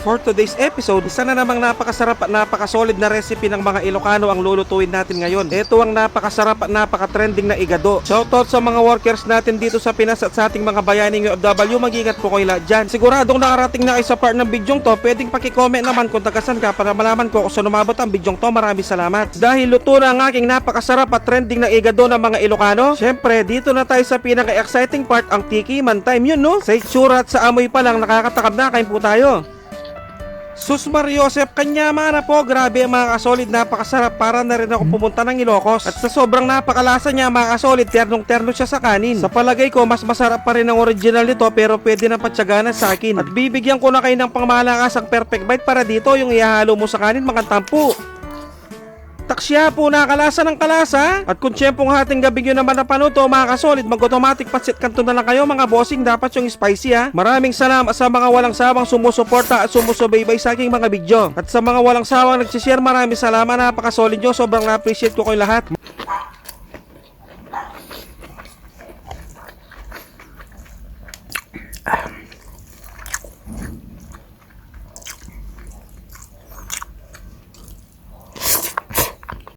For today's episode, isa na namang napakasarap at napakasolid na recipe ng mga Ilocano ang lulutuin natin ngayon. Ito ang napakasarap at napaka-trending na igado. Shoutout sa mga workers natin dito sa Pinas at sa ating mga bayaning OFW, mag-ingat po kayo lahat dyan. Siguradong nakarating na kayo sa part ng bidyong to, pwedeng paki-comment naman kung tagasan ka para malaman ko kung saan umabot ang bidyong to. Maraming salamat. Dahil luto na ang aking napakasarap at trending na igado ng mga Ilocano, syempre dito na tayo sa pinaka-exciting part, ang tikiman time. Yun no? Sa itsura at sa amoy pa lang nakakatakam na, kain po tayo. Sus Mariosep, kanya na po, grabe mga kasolid, napakasarap. Para na rin ako pumunta ng Ilocos. At sa sobrang napakalasa niya mga kasolid, ternong-terno siya sa kanin. Sa palagay ko, mas masarap pa rin ang original nito, pero pwede na patsaganan sa akin. At bibigyan ko na kayo ng pangmalakasang perfect bite para dito, yung ihahalo mo sa kanin mga tampo. Taksya po na kalasa ng kalasa. At kung tiyempong hating gabi nyo naman napanood to mga kasolid, mag-automatic patsit kanto na lang kayo mga bossing, dapat yung spicy ha. Maraming salamat sa mga walang sawang sumusuporta at sumusubaybay sa aking mga video. At sa mga walang sawang nagsishare, maraming salamat, napakasolid nyo, sobrang na-appreciate ko kayo lahat.